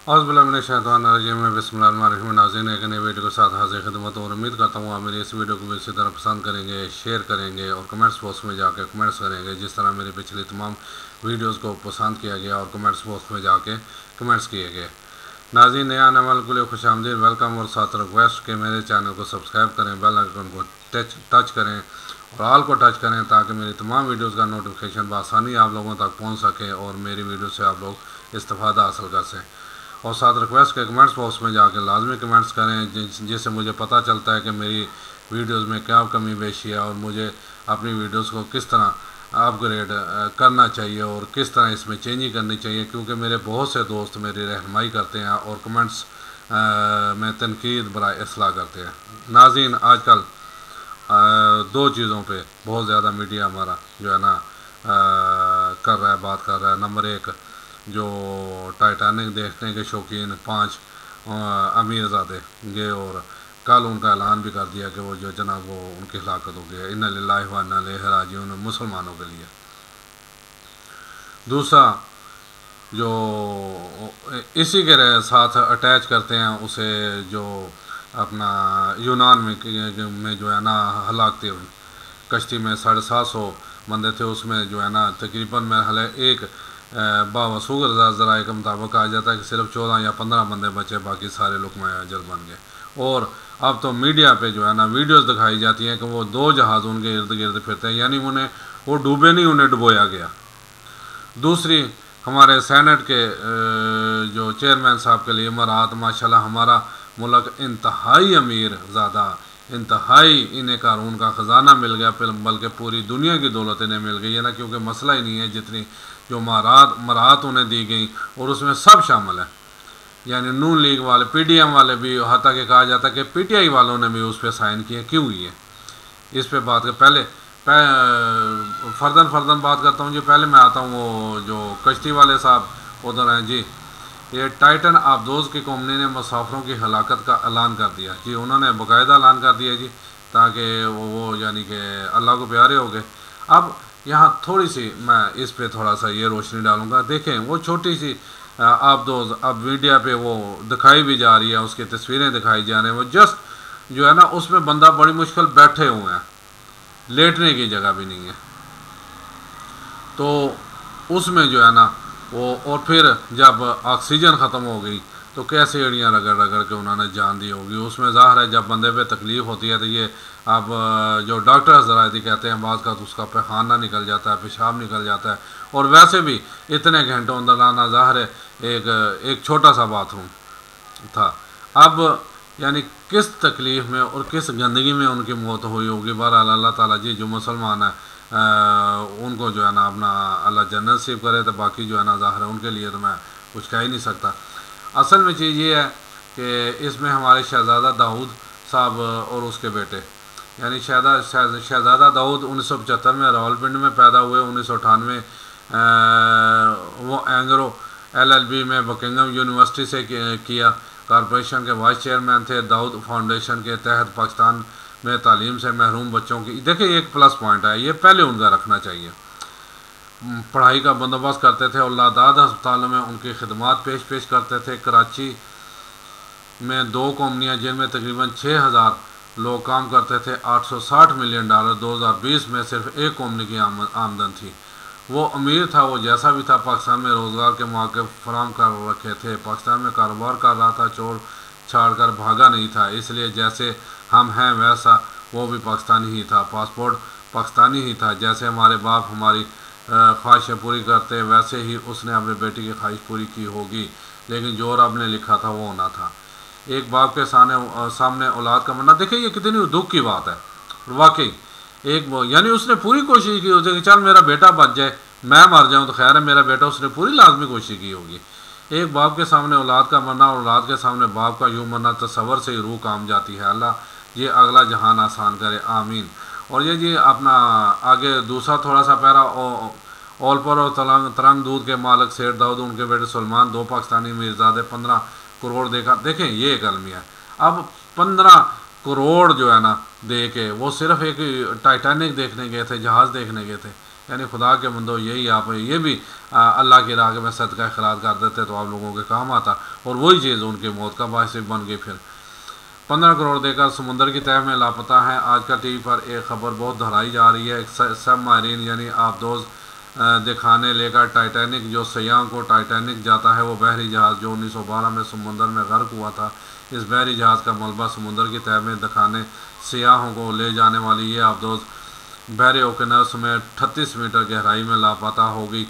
औज़ुबिल्लाहि में बिस्मिल्लाहिर्रहमानिर्रहीम। नाज़रीन, एक नई वीडियो के साथ हाज़िर खिदमत और उम्मीद करता हूँ आप मेरी इस वीडियो को भी इसी तरह पसंद करेंगे, शेयर करेंगे और कमेंट्स बॉक्स में जाके कमेंट्स करेंगे जिस तरह मेरी पिछली तमाम वीडियोस को पसंद किया गया और कमेंट्स बॉक्स में जाके कमेंट्स किए गए। नाज़रीन, नया आने वाले के लिए खुशामदीद, वेलकम और साथ रिक्वेस्ट कि मेरे चैनल को सब्सक्राइब करें, बेल आइकन को टच करें और ऑल को टच करें ताकि मेरी तमाम वीडियोज़ का नोटिफिकेशन बआसानी आप लोगों तक पहुँच सके और मेरी वीडियो से आप लोग इस्तेफादा हासिल कर सकें। और साथ रिक्वेस्ट के कमेंट्स बॉक्स में जाकर लाजमी कमेंट्स करें जिससे मुझे पता चलता है कि मेरी वीडियोस में क्या कमी बेशी है और मुझे अपनी वीडियोस को किस तरह अपग्रेड करना चाहिए और किस तरह इसमें चेंजिंग करनी चाहिए, क्योंकि मेरे बहुत से दोस्त मेरी रहनुमाई करते हैं और कमेंट्स में तनकीद बराए इसलाह करते हैं। नाज़रीन, आजकल दो चीज़ों पे बहुत ज़्यादा मीडिया हमारा जो है ना कर रहा है, बात कर रहा है। नंबर एक, जो टाइटैनिक देखने के शौकीन 5 अमीरज़ादे गए और कल उनका ऐलान भी कर दिया कि वो जो जनाब वो उनकी हलाकत हो गई। इन्ना लिल्लाहि व इन्ना इलैहि राजिऊन मुसलमानों के लिए। दूसरा, जो इसी के साथ अटैच करते हैं उसे, जो अपना यूनान में जो है ना हलाकतें हुई, कश्ती में 750 बंदे थे, उसमें जो है ना तकरीबन में हले एक बावसूख ज़राए के मुताबिक कहा जाता है कि सिर्फ 14 या 15 बंदे बचे, बाकी सारे लोग अजल बन गए। और अब तो मीडिया पे जो है ना वीडियोस दिखाई जाती हैं कि वो 2 जहाज़ उनके इर्द गिर्द फिरते हैं, यानी उन्हें वो डूबे नहीं, उन्हें डुबोया गया। दूसरी, हमारे सेनेट के जो चेयरमैन साहब के लिए इमारात, माशाल्लाह हमारा मुल्क इंतहाई अमीर ज़्यादा, इंतहाई इन्हें कानून का ख़जाना मिल गया, बल्कि पूरी दुनिया की दौलत इन्हें मिल गई है ना, क्योंकि मसला ही नहीं है जितनी जो मराहत उन्हें दी गई और उसमें सब शामिल है। यानी नून लीग वाले, PDM वाले भी, हत्ता कि कहा जाता है कि PTI वालों ने भी उस पर साइन किए। क्यों हुई है इस पे बात कर, पहले फर्दन बात करता हूँ जी। पहले मैं आता हूँ वो जो कश्ती वाले साहब उधर हैं जी। ये टाइटन आबदोज़ की कंपनी ने मुसाफिरों की हलाकत का ऐलान कर दिया जी, उन्होंने बाकायदा ऐलान कर दिया जी, ताकि वो यानी कि अल्लाह को प्यारे हो गए। अब यहाँ थोड़ी सी मैं इस पे थोड़ा सा ये रोशनी डालूँगा। देखें, वो छोटी सी आबदोज़ अब मीडिया पे वो दिखाई भी जा रही है, उसकी तस्वीरें दिखाई जा रही हैं। वो जस्ट जो है ना उसमें बंदा बड़ी मुश्किल बैठे हुए हैं, लेटने की जगह भी नहीं है, तो उसमें जो है ना वो, और फिर जब ऑक्सीजन ख़त्म हो गई तो कैसे एड़ियाँ रगड़ रगड़ के उन्होंने जान दी होगी। उसमें ज़ाहिर है जब बंदे पे तकलीफ़ होती है तो ये अब जो डॉक्टर हज़रात कहते हैं बात का, तो उसका पैखाना निकल जाता है, पेशाब निकल जाता है, और वैसे भी इतने घंटों अंदर आना, ज़ाहिर है एक छोटा सा बाथरूम था। अब यानी किस तकलीफ़ में और किस गंदगी में उनकी मौत हुई होगी। बहरहाल अल्लाह ताला जी जो मुसलमान है उनको जो है ना अपना अल्लाह जन्नत नसीब करे, तो बाकी जो है ना ज़ाहिर है उनके लिए तो मैं कुछ कह ही नहीं सकता। असल में चीज़ ये है कि इसमें हमारे शहज़ादा दाऊद साहब और उसके बेटे, यानी शहज़ादा दाऊद 1975 में रावलपिंडी में पैदा हुए। 1998 वो एंग्रो LLB में बकिंगम यूनिवर्सिटी से किया। कॉरपोरेशन के वाइस चेयरमैन थे। दाऊद फाउंडेशन के तहत पाकिस्तान में तालीम से महरूम बच्चों की, देखिए एक प्लस पॉइंट है, ये पहले उनका रखना चाहिए, पढ़ाई का बंदोबस्त करते थे और लादाद अस्पतालों में उनकी खिदमात पेश करते थे। कराची में 2 कंपनियां जिनमें तकरीबन 6000 लोग काम करते थे। $860 मिलियन 2020 में सिर्फ एक कंपनी की आमदन थी। वो अमीर था, वो जैसा भी था, पाकिस्तान में रोज़गार के मौके फराम कर रखे थे, पाकिस्तान में कारोबार कर रहा था, छोड़ छाड़ कर भागा नहीं था। इसलिए जैसे हम हैं वैसा वो भी पाकिस्तानी ही था, पासपोर्ट पाकिस्तानी ही था। जैसे हमारे बाप हमारी ख्वाहिशें पूरी करते वैसे ही उसने अपने बेटी की ख्वाहिश पूरी की होगी, लेकिन जो रब ने लिखा था वो होना था। एक बाप के सामने औलाद का मरना, देखिए ये कितनी दुख की बात है वाकई। यानी उसने पूरी कोशिश की होती कि चल मेरा बेटा बच जाए, मैं मर जाऊं तो खैर है, मेरा बेटा, उसने पूरी लाजमी कोशिश की होगी। एक बाप के सामने औलाद का मरना और औलाद के सामने बाप का यूँ मरना, तसव्वुर से ही रूह काम जाती है। अल्लाह ये अगला जहान आसान करे, आमीन। और ये जी अपना आगे दूसरा थोड़ा सा पैरा, ओलपर और तरंग दूध के मालिक सेठ दाऊद, उनके बेटे सलमान, 2 पाकिस्तानी मीरजादे, 15 करोड़ देखा। देखें ये एक अलमिया। अब 15 करोड़ जो है ना दे के वो सिर्फ एक टाइटैनिक देखने गए थे, जहाज़ देखने गए थे, यानी खुदा के बंदो यही आप ये भी अल्लाह की राह में सदका खैरात कर देते तो आप लोगों के काम आता, और वही चीज़ उनकी मौत का बायस बन गई। फिर 15 करोड़ देकर समुंदर की तह में लापता है। आज का टीवी पर एक खबर बहुत दोहराई जा रही है। एक सब मारीन यानी आबदोज दिखाने लेकर टाइटैनिक जो सयाह को टाइटैनिक जाता है, वो बहरी जहाज़ जो 1912 में समुंदर में गर्क हुआ था, इस बहरी जहाज़ का मलबा समुंदर की तह में दिखाने सयाहों को ले जाने वाली ये आबदोज बहरे ओकेनस में 38 मीटर गहराई में लापता हो गई।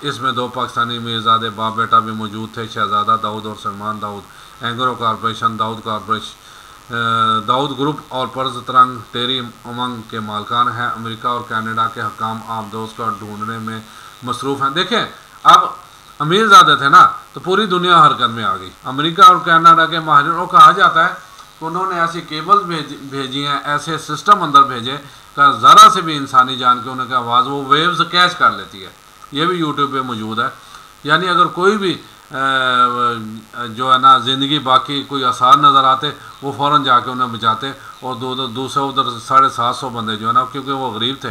इसमें 2 पाकिस्तानी मीरजादे बाप बेटा भी मौजूद थे, शहजादा दाऊद और सलमान दाऊद। एंग्रो कॉरपोरेशन, दाऊद ग्रुप और पर्ज तरंग टेरी उमंग के मालकान हैं। अमेरिका और कनाडा के हकाम आबदोज को ढूंढने में मसरूफ़ हैं। देखें, अब अमीरजादे थे ना, तो पूरी दुनिया हरकत में आ गई। अमेरिका और कनाडा के माहिरों को कहा जाता है कि उन्होंने ऐसी केबल भेजी हैं, ऐसे सिस्टम अंदर भेजे का ज़रा से भी इंसानी जान के उनकी आवाज़ वो वेव्स कैच कर लेती है। ये भी यूट्यूब पे मौजूद है। यानी अगर कोई भी जो है ना ज़िंदगी बाकी कोई आसार नज़र आते, वो फ़ौरन जाके उन्हें बचाते, और दूसरे उधर 750 बंदे जो है ना, क्योंकि वो गरीब थे,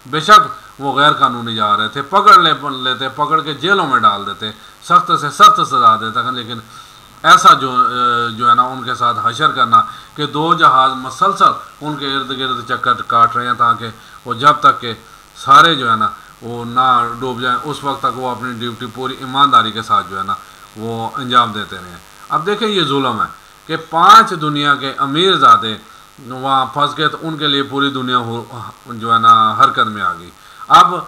बेशक वो गैर कानूनी जा रहे थे, पकड़ लेते, पकड़ के जेलों में डाल देते, सख्त से सख्त सजा देते। लेकिन ऐसा जो है ना उनके साथ हशर करना कि 2 जहाज़ मसलसल उनके इर्द गिर्द चक्कर काट रहे हैं, ताकि वो जब तक के सारे जो है ना वो ना डूब जाए, उस वक्त तक वो अपनी ड्यूटी पूरी ईमानदारी के साथ जो है ना वो अंजाम देते रहे। अब देखें, ये जुल्म है कि 5 दुनिया के अमीरजादे वहाँ फंस गए, तो उनके लिए पूरी दुनिया जो है ना हरकत में आ गई। अब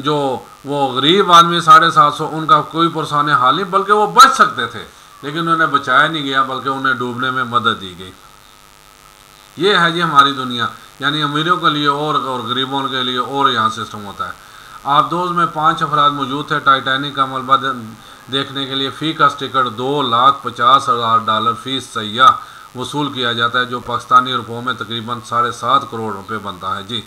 जो वो गरीब आदमी 750 उनका कोई पुरसान हाल नहीं, बल्कि वो बच सकते थे, लेकिन उन्हें बचाया नहीं गया, बल्कि उन्हें डूबने में मदद दी गई। ये है जी हमारी दुनिया। यानी अमीरों के लिए और गरीबों के लिए और यहाँ सिस्टम होता है। आबदोज में 5 अफराद मौजूद थे। टाइटैनिक का मलबा देखने के लिए फ़ी का टिकट $2,50,000 फ़ीस सयाह वसूल किया जाता है, जो पाकिस्तानी रुपयों में तकरीबन 7.5 करोड़ रुपए बनता है जी।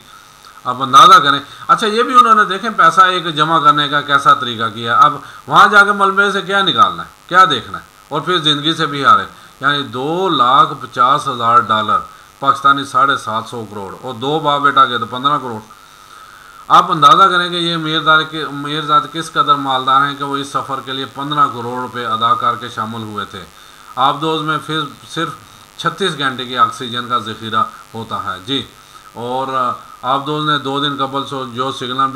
अब अंदाज़ा करें। अच्छा, ये भी उन्होंने देखें पैसा एक जमा करने का कैसा तरीका किया। अब वहाँ जाके मलबे से क्या निकालना है, क्या देखना है, और फिर ज़िंदगी से भी हारे। यानी $2,50,000 पाकिस्तानी 750 करोड़, और 2 बाप बेटा के तो 15 करोड़। आप अंदाज़ा करें कि ये मीरजाद किस कदर मालदार हैं कि वो इस सफ़र के लिए 15 करोड़ रुपए अदा करके शामिल हुए थे। आबदोज में फिर सिर्फ 36 घंटे की ऑक्सीजन का ज़ख़ीरा होता है जी। और आबदोज ने 2 दिन कबल जो सिग्नल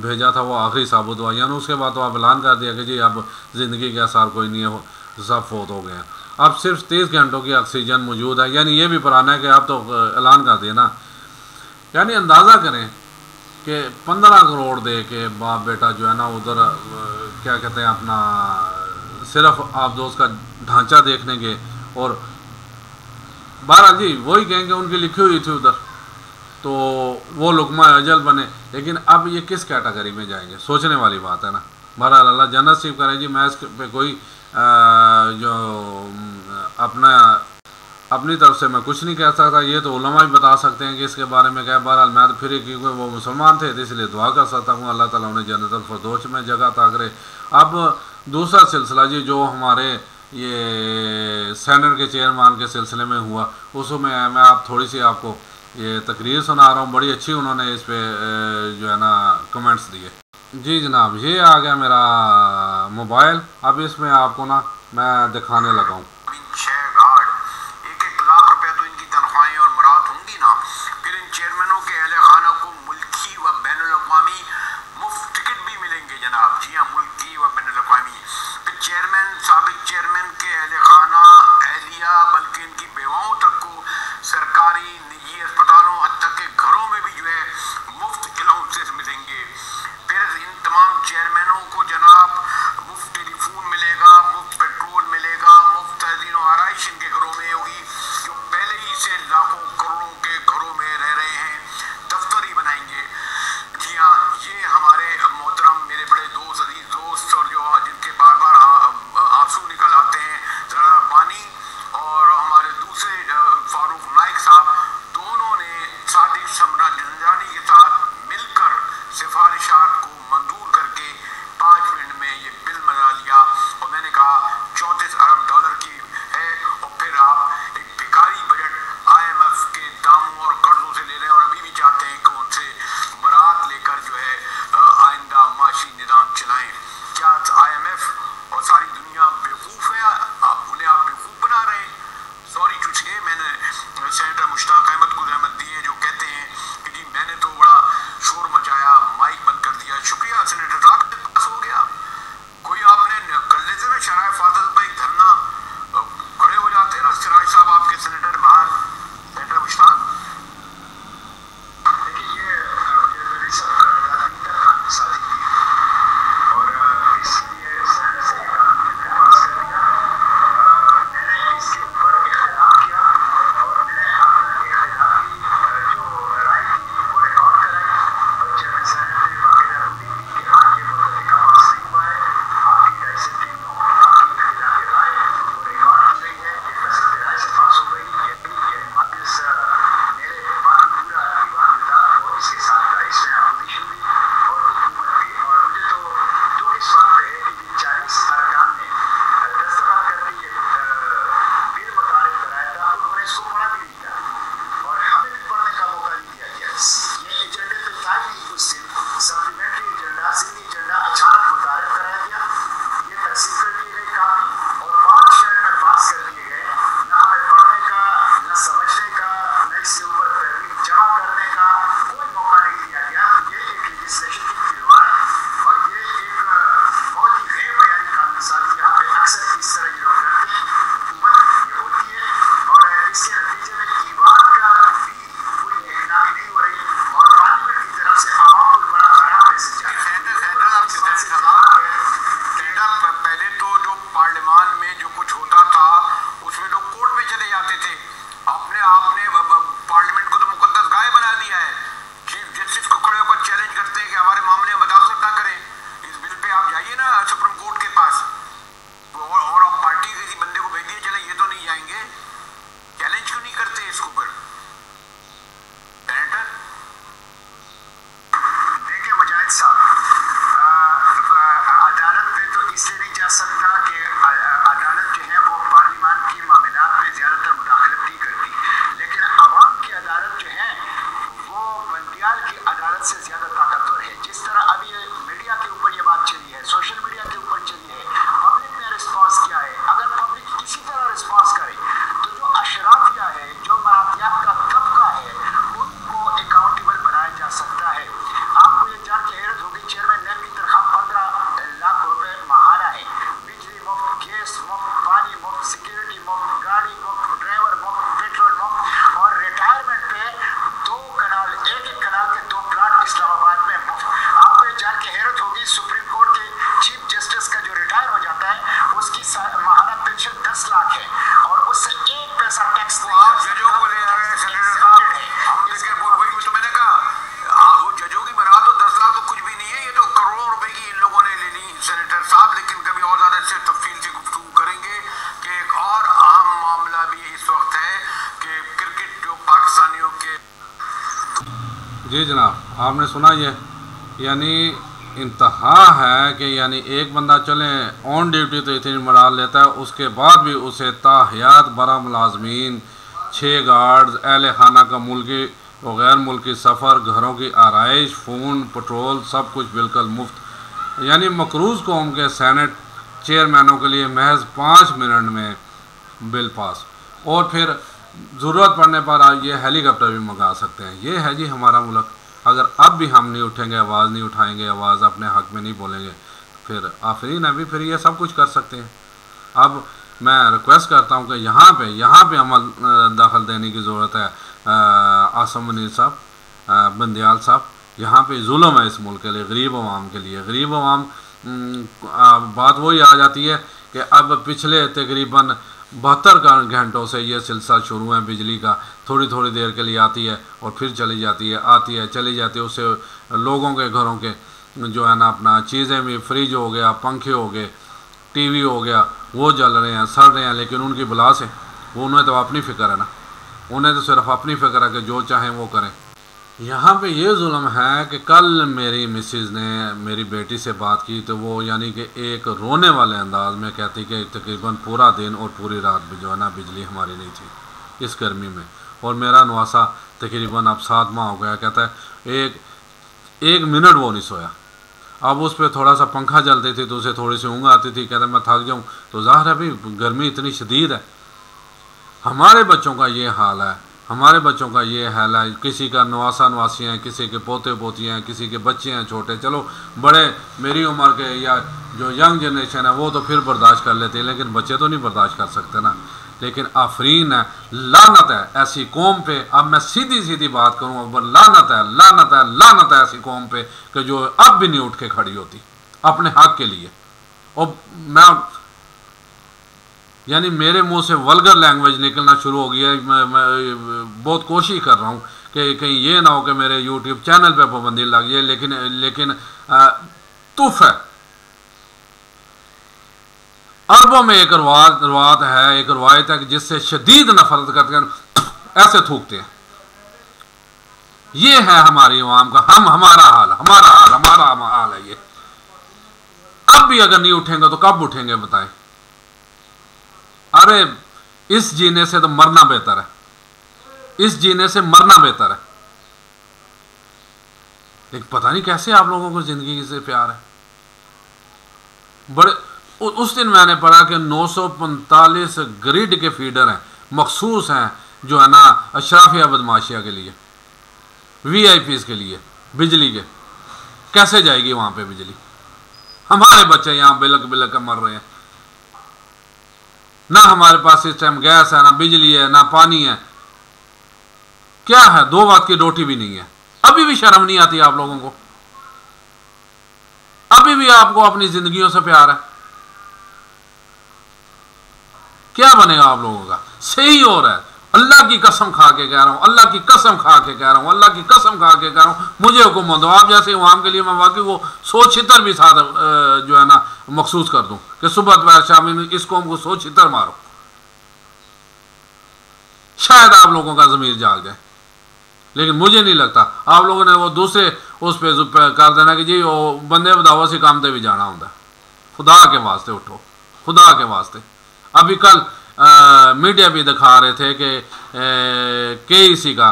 भेजा था वो आखिरी साबित हुआ। यानी उसके बाद तो आप ऐलान कर दिया कि जी अब ज़िंदगी के आसार कोई नहीं है, सब फोत हो गए हैं। अब सिर्फ 30 घंटों की ऑक्सीजन मौजूद है। यानी ये भी पुराना है कि आप तो ऐलान कर दिए ना। यानी अंदाज़ा करें कि 15 करोड़ दे के बाप बेटा जो है ना उधर क्या कहते हैं अपना सिर्फ आबदोज का ढांचा देखने के, और 12 जी वही कहेंगे उनकी लिखी हुई थी उधर, तो वो लुकमा अजल बने। लेकिन अब ये किस कैटेगरी में जाएंगे, सोचने वाली बात है ना। बहरहाल अल्लाह जन्नत नसीब करे जी। मैं इस पे कोई जो अपनी तरफ से मैं कुछ नहीं कह सकता, ये तो उलमा ही बता सकते हैं कि इसके बारे में क्या। बहरहाल मैं तो फिर क्योंकि वो मुसलमान थे इसलिए दुआ कर सकता हूँ, अल्लाह ताला उन्हें जन्नतुल फिरदौस में जगह अता करे। अब दूसरा सिलसिला जी जो हमारे ये सेनेट के चेयरमैन के सिलसिले में हुआ, उसमें मैं आप थोड़ी सी आपको ये तकरीर सुना रहा हूँ। बड़ी अच्छी उन्होंने इस पर जो है ना कमेंट्स दिए जी। जनाब, ये आ गया मेरा मोबाइल। अब इसमें आपको ना मैं दिखाने लगा हूँ। 6 गार्ड, 1-1 लाख रुपया तो इनकी तनख्वाहें और मुराद होंगी ना। फिर इन चेयरमैनों के अहले खाना को मुल्की व बैनुल-अक़वामी मुफ्त टिकट भी मिलेंगे जनाब। जी हाँ, मुल्की व बैनुल-अक़वामी। फिर साबिक चेयरमैन के अहले खाना, अहलिया, बल्कि इनकी बेवाओं तक को सरकारी निजी अस्पतालों हद तक के घरों में भी जो है मुफ्त अलाउंसेस मिलेंगे। फिर इन तमाम चेयरमैनों को जनाब मुफ्त टेलीफोन मिलेगा, मुफ्त पेट्रोल मिलेगा, मुफ्त तज़ीन व आराइश इनके घरों में होगी, जो पहले ही से लाखों करोड़ों के घरों में रह रहे हैं, दफ्तर ही बनाएंगे। जी हाँ, ये हमारे मोहतरम मेरे बड़े दोस्त, अजीज दोस्त, और जो जिनके बार बार आंसू निकल आते हैं, जरा बानी और हमारे दूसरे फारूक नाइक साहब, दोनों ने जी जनाब, आपने सुना ये, यानी इंतहा है कि यानी एक बंदा चले ऑन ड्यूटी तो इतनी मराल लेता है, उसके बाद भी उसे ताहयात 12 मुलाजमीन, 6 गार्ड्स, अहल खाना का मुल्की और गैर मुल्की सफ़र, घरों की आरइश, फ़ोन, पेट्रोल, सब कुछ बिल्कुल मुफ्त। यानी मकरूज़ कौम के सेनेट चेयरमैनों के लिए महज 5 मिनट में बिल पास, और फिर ज़रूरत पड़ने पर आप ये हेलीकॉप्टर भी मंगा सकते हैं। ये है जी हमारा मुल्क। अगर अब भी हम नहीं उठेंगे, आवाज़ नहीं उठाएंगे, आवाज़ अपने हक़ में नहीं बोलेंगे, फिर आफरीन है भी फिर ये सब कुछ कर सकते हैं। अब मैं रिक्वेस्ट करता हूँ कि यहाँ पे अमल दखल देने की ज़रूरत है। आसम मुनीर साहब, बंदियाल साहब, यहाँ पे जुल्म है इस मुल्क के लिए, गरीब आवाम के लिए। गरीब आवाम, बात वही आ जाती है कि अब पिछले तकरीबन 72 घंटों से ये सिलसिला शुरू है बिजली का, थोड़ी थोड़ी देर के लिए आती है और फिर चली जाती है, आती है चली जाती है। उससे लोगों के घरों के जो है ना अपना चीज़ें भी, फ्रिज हो गया, पंखे हो गए, टीवी हो गया, वो जल रहे हैं, सड़ रहे हैं। लेकिन उनकी बुला से उन्हें तो अपनी फ़िक्र है ना, उन्हें तो सिर्फ अपनी फ़िक्र है कि जो चाहें वो करें। यहाँ पे ये जुल्म है कि कल मेरी मिसेज़ ने मेरी बेटी से बात की तो वो यानी कि एक रोने वाले अंदाज में कहती कि तकरीबन पूरा दिन और पूरी रात भी जो है ना बिजली हमारी नहीं थी इस गर्मी में, और मेरा नवासा तकरीबन अब 7 माह हो गया। कहता है एक मिनट वो नहीं सोया। अब उस पर थोड़ा सा पंखा चलती थी तो उसे थोड़ी सी ऊँघ आती थी, कहता मैं थक जाऊँ। तो ज़ाहिर है भाई गर्मी इतनी शदीद है। हमारे बच्चों का ये हाल है, हमारे बच्चों का ये हाल है। किसी का नवासा नवासियाँ हैं, किसी के पोते पोतियाँ हैं, किसी के बच्चे हैं छोटे, चलो बड़े मेरी उम्र के या जो यंग जनरेशन है वो तो फिर बर्दाश्त कर लेते हैं, लेकिन बच्चे तो नहीं बर्दाश्त कर सकते ना। लेकिन आफरीन है, लानत है ऐसी कौम पे। अब मैं सीधी सीधी बात करूँ, अब लानत है, लानत है, लानत है ऐसी कौम पे कि जो अब भी नहीं उठ के खड़ी होती अपने हक के लिए। और मैं यानी मेरे मुंह से वल्गर लैंग्वेज निकलना शुरू हो गई है। मैं बहुत कोशिश कर रहा हूँ कि कहीं ये ना हो कि मेरे यूट्यूब चैनल पे पाबंदी लग जाए, लेकिन तुफ है। अरबों में एक रवायत है, एक रवायत है कि जिससे शदीद नफरत करते हैं ऐसे थूकते हैं। ये है हमारी अवाम का, हमारा हाल है ये। अब भी अगर नहीं उठेंगे तो कब उठेंगे बताएं? अरे इस जीने से तो मरना बेहतर है, इस जीने से मरना बेहतर है। लेकिन पता नहीं कैसे आप लोगों को जिंदगी से प्यार है। बड़े उस दिन मैंने पढ़ा कि 945 ग्रिड के फीडर हैं, मखसूस हैं जो है ना अशराफिया बदमाशिया के लिए, VIPs के लिए बिजली के। कैसे जाएगी वहां पे बिजली? हमारे बच्चे यहां बिलक बिलक मर रहे हैं। ना हमारे पास इस टाइम गैस है, ना बिजली है, ना पानी है। क्या है? 2 बात की रोटी भी नहीं है। अभी भी शर्म नहीं आती आप लोगों को? अभी भी आपको अपनी जिंदगियों से प्यार है? क्या बनेगा आप लोगों का? सही हो रहा है, अल्लाह की कसम खा के कह रहा हूं, अल्लाह की कसम खा के कह रहा हूं, अल्लाह की कसम खा के कह रहा हूं, मुझे हुक्म दो। आप जैसे इमाम के लिए मैं वाकई वो 100 छितर भी साथ जो है ना मखसूस कर दूं कि सुबह दोपहर शाम इस कौम को 100 छितर मारो, शायद आप लोगों का ज़मीर जाग जाए। लेकिन मुझे नहीं लगता। आप लोगों ने वो दूसरे उस पर कर देना कि जी वो बंदे बताओ से काम पे भी जाना होता। खुदा के वास्ते उठो, खुदा के वास्ते। अभी कल मीडिया भी दिखा रहे थे कि KEC का,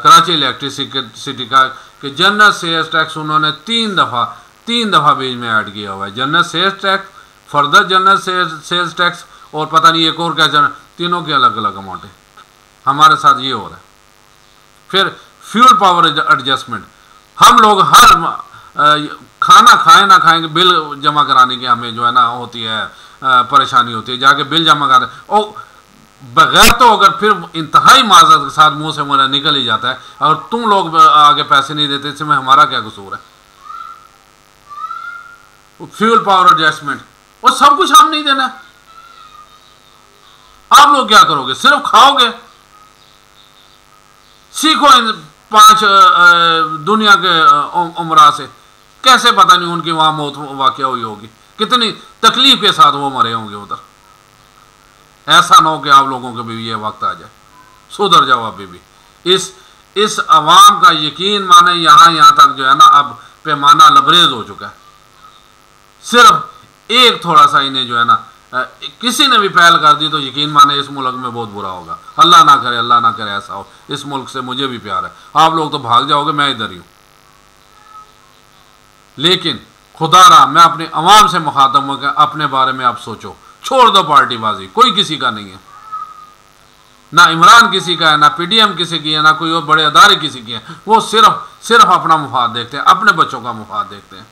कराची इलेक्ट्रिसिटी का, कि जनरल सेल्स टैक्स उन्होंने 3 दफ़ा बीच में ऐड किया हुआ है। General sales tax, further general sales tax और पता नहीं एक और क्या, तीनों की अलग अलग अमाउंट है। हमारे साथ ये हो रहा है। फिर फ्यूल पावर एडजस्टमेंट, हम लोग हर खाना खाएं ना खाएंगे बिल जमा कराने की हमें जो है ना होती है, परेशानी होती है। जाके बिल जमा कर और बगैर तो अगर फिर इंतहाई माजरत के साथ मुंह से मेरा निकल ही जाता है, अगर तुम लोग आगे पैसे नहीं देते इसमें हमारा क्या कसूर है? फ्यूल पावर एडजस्टमेंट और सब कुछ हम नहीं देना। आप लोग क्या करोगे? सिर्फ खाओगे? सीखो इन 5 दुनिया के उमरा से, कैसे पता नहीं उनकी वहां मौत वाकया हुई होगी, कितनी तकलीफ के साथ वो मरे होंगे उधर। ऐसा ना हो कि आप लोगों के भी ये वक्त आ जाए। सुधर जाओ अभी भी। इस अवाम का यकीन माने यहाँ तक जो है ना अब पैमाना लबरेज हो चुका है। सिर्फ एक थोड़ा सा इन्हें जो है ना किसी ने भी पहल कर दी तो यकीन माने इस मुल्क में बहुत बुरा होगा। अल्लाह ना करे ऐसा हो। इस मुल्क से मुझे भी प्यार है, आप लोग तो भाग जाओगे, मैं इधर ही हूँ। लेकिन खुदारा मैं अपने अवाम से मुखातब हूँ कि अपने बारे में आप सोचो, छोड़ दो पार्टीबाजी। कोई किसी का नहीं है, ना इमरान किसी का है, ना पीडीएम किसी की है, ना कोई और बड़े अदारे किसी की है। वो सिर्फ अपना मुफाद देखते हैं, अपने बच्चों का मुफाद देखते हैं।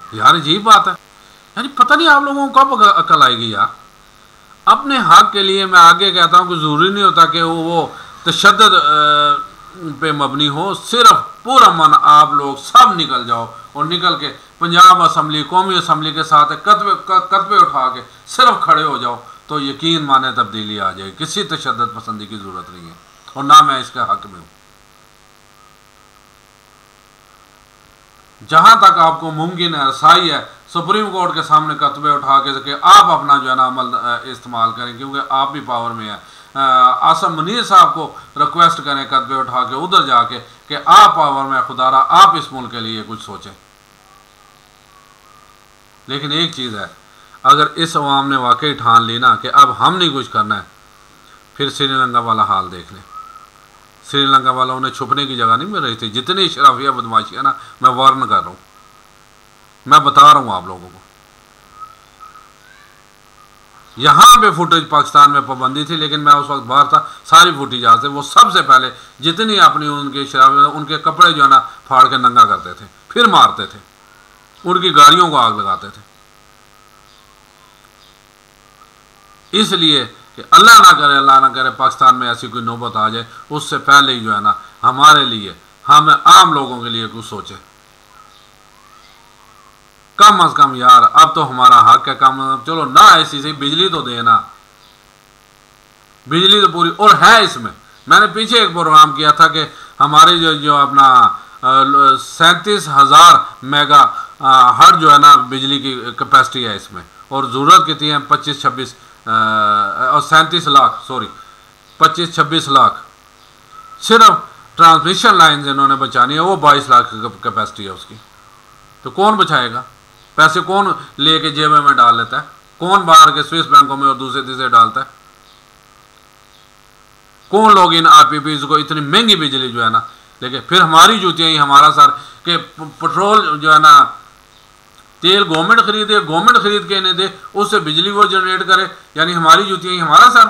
यार अजीब बात है, यानी पता नहीं आप लोगों को कब अकल आएगी यार। अपने हक के लिए मैं आगे कहता हूँ कि ज़रूरी नहीं होता कि वो तशद्दुद पे मबनी हो। सिर्फ पूरा मन आप लोग सब निकल जाओ और निकल के पंजाब असम्बली, कौमी असम्बली के साथ कतबे उठा के सिर्फ खड़े हो जाओ तो यकीन माने तब्दीली आ जाए। किसी तशद्दुद पसंदी की ज़रूरत नहीं है और ना मैं इसके हक में हूँ। जहाँ तक आपको मुमकिन है, रसाई है, सुप्रीम कोर्ट के सामने कतबे उठा के आप अपना जो है ना अमल इस्तेमाल करें, क्योंकि आप भी पावर में है। आसम मुनीर साहब को रिक्वेस्ट करें कतबे उठा के उधर जाके कि आप पावर में, खुदारा आप इस मुल्क के लिए कुछ सोचें। लेकिन एक चीज़ है, अगर इस अवाम ने वाकई ठान ली ना कि अब हम नहीं कुछ करना है, फिर श्रीलंका वाला हाल देख लें। श्रीलंका वालों ने छुपने की जगह नहीं मिल रही थी। जितनी शराफिया बदमाशी है ना, मैं वार्न कर रहा हूँ, मैं बता रहा हूँ आप लोगों को। यहाँ पे फुटेज पाकिस्तान में पाबंदी थी, लेकिन मैं उस वक्त बाहर था, सारी फुटेज आ से वो सबसे पहले जितनी अपनी उनके शराब, उनके कपड़े जो है ना फाड़ के नंगा करते थे, फिर मारते थे, उनकी गाड़ियों को आग लगाते थे। इसलिए कि अल्लाह ना करे पाकिस्तान में ऐसी कोई नौबत आ जाए, उससे पहले ही जो है ना हमारे लिए, हम आम लोगों के लिए कुछ सोचे। कम अज कम यार अब तो हमारा हक है, कम चलो ना ऐसी से बिजली तो देना, बिजली तो पूरी। और है इसमें, मैंने पीछे एक प्रोग्राम किया था कि हमारे जो अपना 37,000 मेगा हर्ट्ज जो है ना बिजली की कैपेसिटी है इसमें, और ज़रूरत कितनी है 25-26 और 37 लाख, सॉरी 25-26 लाख। सिर्फ ट्रांसमिशन लाइन इन्होंने बचानी है, वो 22 लाख कैपेसिटी है उसकी। तो कौन बचाएगा? पैसे कौन लेके जेब में डाल लेता है? कौन बाहर के स्विस बैंकों में और दूसरे तीसरे डालता है? कौन लोग इन आरपीपीज को इतनी महंगी बिजली जो है ना, लेकिन फिर हमारी जूतियाँ ही हमारा सर के पेट्रोल जो है ना, तेल गवर्नमेंट खरीदे, गवर्नमेंट खरीद के इन्हें दे, उससे बिजली वो जनरेट करे, यानी हमारी जूतियाँ ही हमारा सर।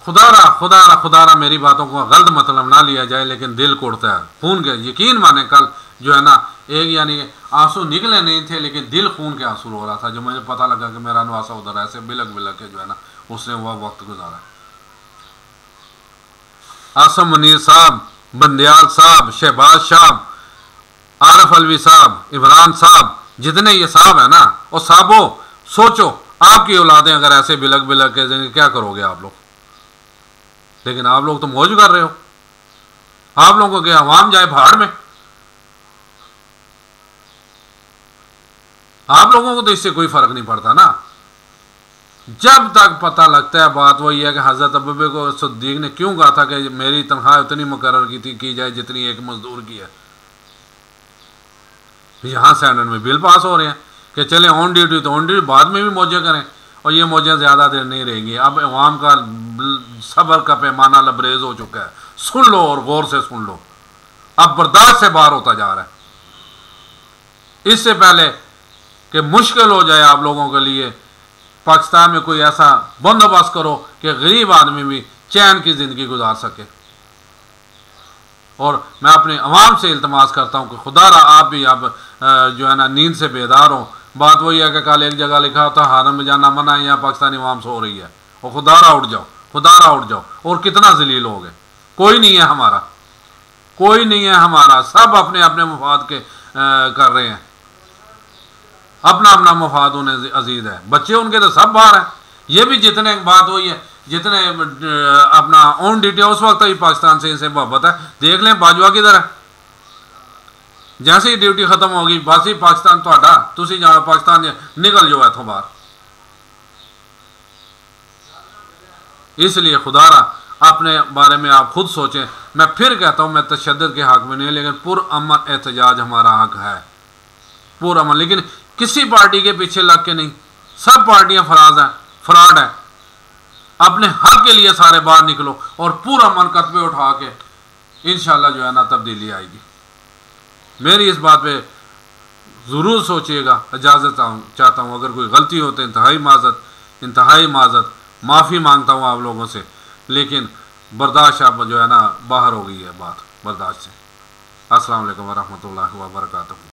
खुदारा मेरी बातों को गलत मतलब ना लिया जाए, लेकिन दिल कोड़ता है खून के। यकीन माने कल जो है ना एक यानी आंसू निकले नहीं थे, लेकिन दिल खून के आंसू रो रहा था जब मुझे पता लगा कि मेरा नवासा उधर ऐसे बिलक के जो है ना उसने वह वक्त गुजारा। आसम मुनीर साहब, बंदयाल साहब, शहबाज साहब, आरफ अलवी साहब, इमरान साहब, जितने ये साहब है ना, और साहबो सोचो आपकी औलादें अगर ऐसे बिलक के क्या करोगे आप लोग? लेकिन आप लोग तो मौज कर रहे हो। आप लोगों के अवाम जाए भाड़ में, आप लोगों को तो इससे कोई फर्क नहीं पड़ता ना। जब तक पता लगता है, बात वही है कि हजरत अबू बकर सिद्दीक ने क्यों कहा था कि मेरी तनख्वाह उतनी मुकर्रर की जाए जितनी एक मजदूर की है। यहाँ सेनेट में बिल पास हो रहे हैं कि चले ऑन ड्यूटी तो ऑन ड्यूटी, बाद में भी मौजें करें, और ये मौजें ज़्यादा देर नहीं रहेंगी। अब अवाम का सब्र का पैमाना लबरेज हो चुका है। सुन लो और गौर से सुन लो, अब बर्दाश्त से बाहर होता जा रहा है। इससे पहले कि मुश्किल हो जाए आप लोगों के लिए, पाकिस्तान में कोई ऐसा बंदोबस्त करो कि गरीब आदमी भी चैन की ज़िंदगी गुजार सके। और मैं अपने अवाम से इल्तमास करता हूँ कि खुदारा आप भी अब जो है ना नींद से बेदार हो। बात वही है कि कल एक जगह लिखा होता हारम में जाना मना है, यहाँ पाकिस्तानी अवाम सो रही है, और खुदारा उठ जाओ, खुदारा उठ जाओ। और कितना जलील हो गए। कोई नहीं है हमारा, कोई नहीं है हमारा, सब अपने अपने मफाद के कर रहे हैं, अपना अपना मफाद उन्हें अजीज है। बच्चे उनके तो सब बाहर हैं। ये भी जितने बात हुई है, जितने अपना ऑन ड्यूटी उस वक्त ही पाकिस्तान से इनसे मोहब्बत है। देख लें बाजवा किधर है, जैसे ही ड्यूटी खत्म होगी बस ही पाकिस्तान थोड़ा तुसी जाओ, पाकिस्तान निकल जाओ इतों बाहर। इसलिए खुदारा अपने बारे में आप खुद सोचें। मैं फिर कहता हूँ, मैं तशद्दुद के हक में नहीं, लेकिन पुरअमन एहतजाज हमारा हक है, पुरअमन। लेकिन किसी पार्टी के पीछे लग के नहीं, सब पार्टियां फ्रॉड हैं। अपने हक के लिए सारे बाहर निकलो और पुरअमन कदमे उठा के इंशाल्लाह जो है ना तब्दीली आएगी। मेरी इस बात पे ज़रूर सोचिएगा। इजाज़त चाहता हूँ, अगर कोई गलती हो तो इंतहाई माज़रत माफ़ी मांगता हूँ आप लोगों से, लेकिन बर्दाश्त अब जो है ना बाहर हो गई है बात बर्दाश्त से। अस्सलाम वालेकुम वरहमतुल्लाहि व बरकातहू।